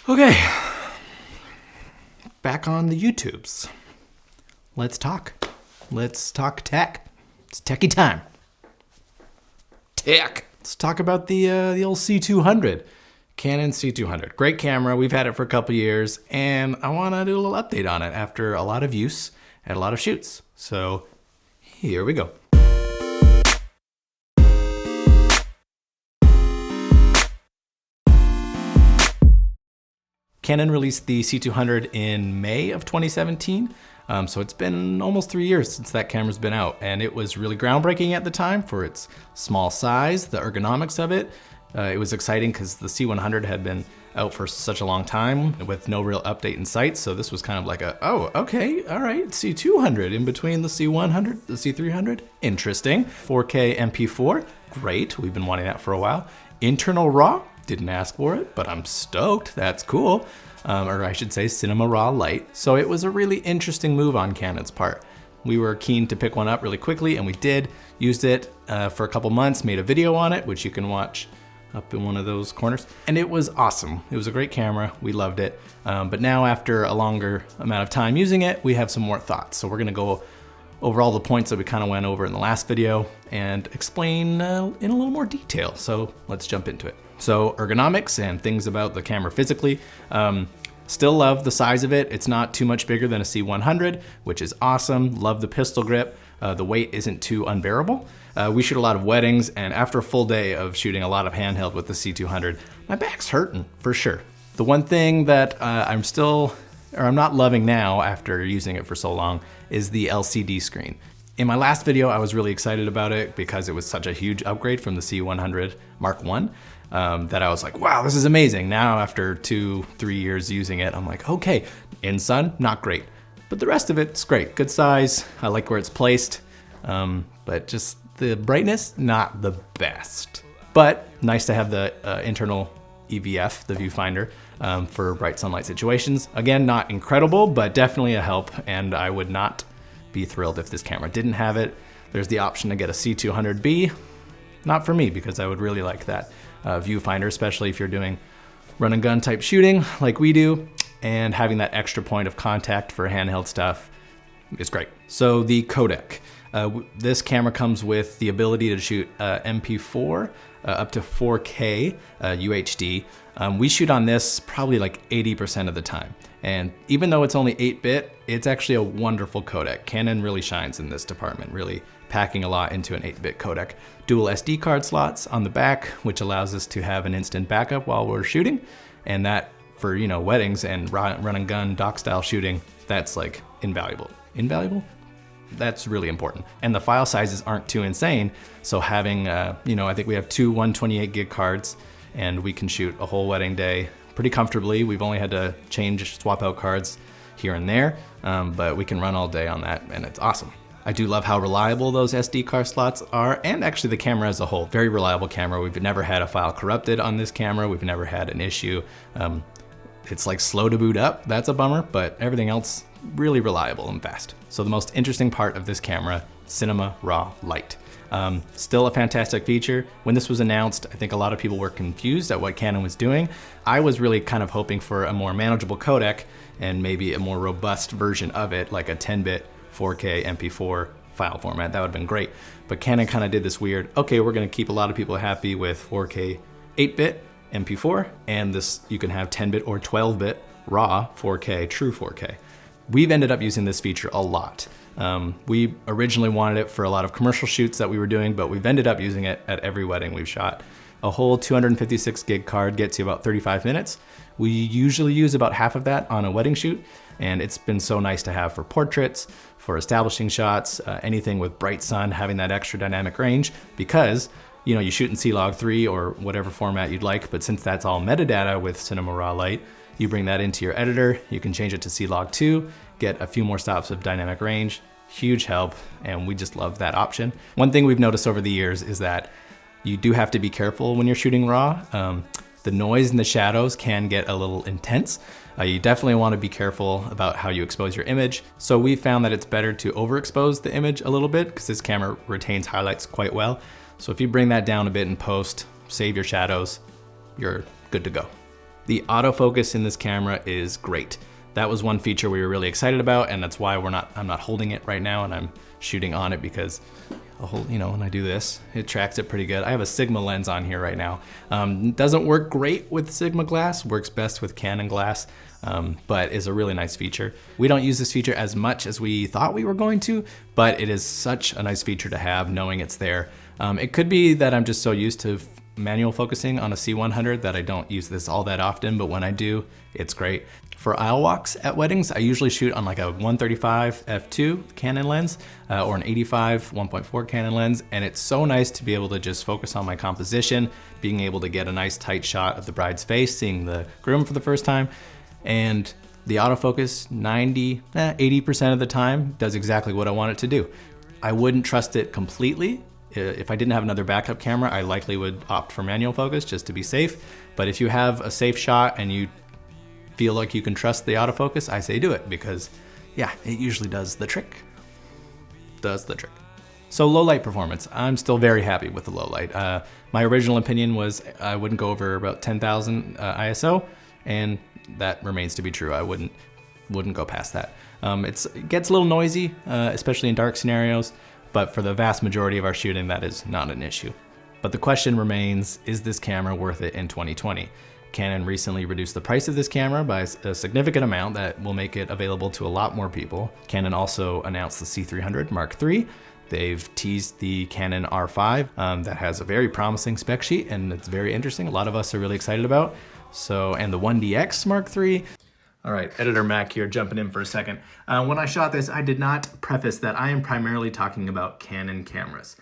Okay, back on the YouTubes. Let's talk. Let's talk tech. It's techie time. Tech. Let's talk about the old C200. Canon C200. Great camera. We've had it for a couple years, and I want to do a little update on it after a lot of use and a lot of shoots. So here we go. Canon released the C200 in May of 2017, so it's been almost 3 years since that camera's been out, and it was really groundbreaking at the time for its small size, the ergonomics of it. It was exciting because the C100 had been out for such a long time with no real update in sight, so this was kind of like oh, okay, all right, C200 in between the C100, the C300, interesting. 4K MP4, great, we've been wanting that for a while. Internal RAW, didn't ask for it, but I'm stoked, that's cool. Or I should say Cinema Raw Lite. So it was a really interesting move on Canon's part. We were keen to pick one up really quickly, and we did. Used it for a couple months, made a video on it, which you can watch up in one of those corners. And it was awesome. It was a great camera, we loved it. But now after a longer amount of time using it, we have some more thoughts. So we're gonna go over all the points that we kind of went over in the last video and explain in a little more detail. So let's jump into it. So ergonomics and things about the camera physically. Still love the size of it. It's not too much bigger than a C100, which is awesome. Love the pistol grip. The weight isn't too unbearable. We shoot a lot of weddings, and after a full day of shooting a lot of handheld with the C200, my back's hurting for sure. The one thing that I'm not loving now after using it for so long is the LCD screen. In my last video, I was really excited about it because it was such a huge upgrade from the C100 Mark I. That I was like, wow, this is amazing. Now after 2-3 years using it, I'm like, okay, in sun, not great. But the rest of it's great, good size. I like where it's placed, but just the brightness, not the best. But nice to have the internal EVF, the viewfinder, for bright sunlight situations. Again, not incredible, but definitely a help, and I would not be thrilled if this camera didn't have it. There's the option to get a C200B. Not for me, because I would really like that viewfinder, especially if you're doing run and gun type shooting like we do, and having that extra point of contact for handheld stuff is great. So the codec. This camera comes with the ability to shoot MP4 up to 4K UHD. We shoot on this probably like 80% of the time. And even though it's only 8-bit, it's actually a wonderful codec. Canon really shines in this department, really packing a lot into an 8-bit codec. Dual SD card slots on the back, which allows us to have an instant backup while we're shooting. And that for, weddings and run and gun dock style shooting, that's like invaluable. Invaluable? That's really important. And the file sizes aren't too insane. So having, I think we have two 128 gig cards, and we can shoot a whole wedding day pretty comfortably. We've only had to swap out cards here and there, but we can run all day on that, and it's awesome. I do love how reliable those SD card slots are, and actually the camera as a whole. Very reliable camera. We've never had a file corrupted on this camera. We've never had an issue. It's like slow to boot up. That's a bummer, but everything else really reliable and fast. So the most interesting part of this camera, Cinema Raw Lite. Still a fantastic feature. When this was announced, I think a lot of people were confused at what Canon was doing. I was really kind of hoping for a more manageable codec and maybe a more robust version of it, like a 10-bit 4K MP4 file format. That would have been great. But Canon kind of did this weird, okay, we're gonna keep a lot of people happy with 4K 8-bit MP4, and this you can have 10-bit or 12-bit raw 4K, true 4K. We've ended up using this feature a lot. We originally wanted it for a lot of commercial shoots that we were doing, but we've ended up using it at every wedding we've shot. A whole 256 gig card gets you about 35 minutes. We usually use about half of that on a wedding shoot, and it's been so nice to have for portraits, for establishing shots, anything with bright sun, having that extra dynamic range, because you shoot in C-Log3 or whatever format you'd like, but since that's all metadata with Cinema Raw Lite, you bring that into your editor, you can change it to C-Log2, get a few more stops of dynamic range, huge help, and we just love that option. One thing we've noticed over the years is that you do have to be careful when you're shooting RAW. The noise and the shadows can get a little intense. You definitely want to be careful about how you expose your image. So we found that it's better to overexpose the image a little bit because this camera retains highlights quite well. So if you bring that down a bit in post, save your shadows, you're good to go. The autofocus in this camera is great. That was one feature we were really excited about, and that's why I'm not holding it right now and I'm shooting on it, because when I do this, it tracks it pretty good. I have a Sigma lens on here right now. It doesn't work great with Sigma glass, works best with Canon glass, but is a really nice feature. We don't use this feature as much as we thought we were going to, but it is such a nice feature to have, knowing it's there. It could be that I'm just so used to manual focusing on a C100 that I don't use this all that often, but when I do, it's great. For aisle walks at weddings, I usually shoot on like a 135 f2 Canon lens or an 85 1.4 Canon lens, and it's so nice to be able to just focus on my composition, being able to get a nice tight shot of the bride's face, seeing the groom for the first time, and the autofocus 80% of the time does exactly what I want it to do. I wouldn't trust it completely. If I didn't have another backup camera, I likely would opt for manual focus just to be safe. But if you have a safe shot and you feel like you can trust the autofocus, I say do it, because yeah, it usually does the trick. So low light performance, I'm still very happy with the low light. My original opinion was I wouldn't go over about 10,000 ISO, and that remains to be true. I wouldn't go past that. It gets a little noisy, especially in dark scenarios, but for the vast majority of our shooting, that is not an issue. But the question remains, is this camera worth it in 2020? Canon recently reduced the price of this camera by a significant amount that will make it available to a lot more people. Canon also announced the C200 Mark III. They've teased the Canon R5 that has a very promising spec sheet, and it's very interesting. A lot of us are really excited about. And the 1DX Mark III. All right, Editor Mac here, jumping in for a second. When I shot this, I did not preface that I am primarily talking about Canon cameras.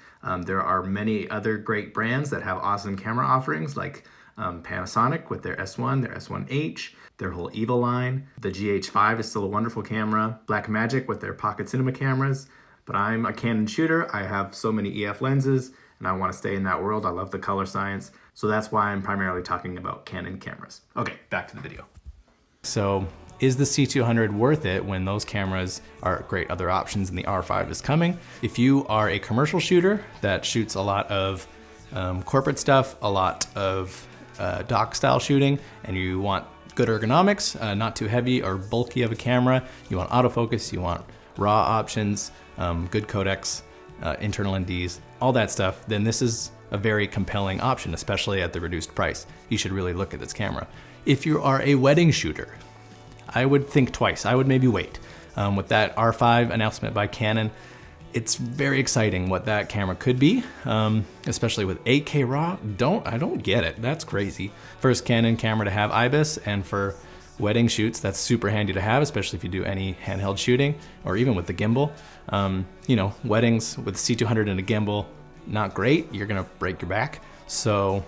There are many other great brands that have awesome camera offerings, like Panasonic with their S1, their S1H, their whole EVA line. The GH5 is still a wonderful camera. Blackmagic with their pocket cinema cameras. But I'm a Canon shooter. I have so many EF lenses, and I want to stay in that world. I love the color science. So that's why I'm primarily talking about Canon cameras. Okay, back to the video. So is the C200 worth it when those cameras are great other options and the R5 is coming? If you are a commercial shooter that shoots a lot of corporate stuff, a lot of doc style shooting, and you want good ergonomics, not too heavy or bulky of a camera, you want autofocus, you want raw options, good codecs, internal NDs, all that stuff, then this is a very compelling option, especially at the reduced price. You should really look at this camera. If you are a wedding shooter, I would think twice. I would maybe wait. With that R5 announcement by Canon, it's very exciting what that camera could be, especially with 8K RAW. I don't get it. That's crazy. First Canon camera to have IBIS, and for wedding shoots, that's super handy to have, especially if you do any handheld shooting or even with the gimbal. Weddings with C200 and a gimbal, not great. You're gonna break your back. So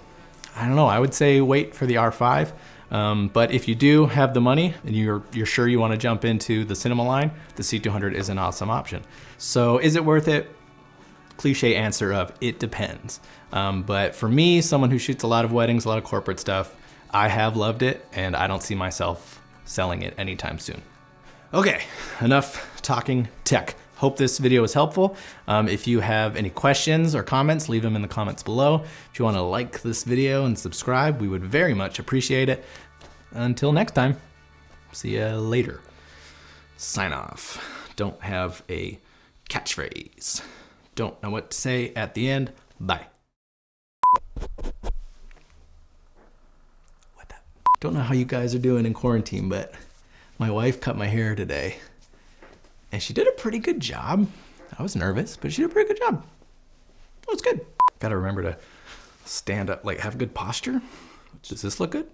I don't know. I would say wait for the R5. But if you do have the money and you're sure you want to jump into the cinema line, the C200 is an awesome option. So is it worth it? Cliche answer of it depends. But for me, someone who shoots a lot of weddings, a lot of corporate stuff, I have loved it, and I don't see myself selling it anytime soon. Okay, enough talking tech. Hope this video was helpful. If you have any questions or comments, leave them in the comments below. If you want to like this video and subscribe, we would very much appreciate it. Until next time, see ya later. Sign off. Don't have a catchphrase. Don't know what to say at the end. Bye. What the? Don't know how you guys are doing in quarantine, but my wife cut my hair today. And she did a pretty good job. I was nervous, but she did a pretty good job. It was good. Gotta remember to stand up, like have good posture. Does this look good?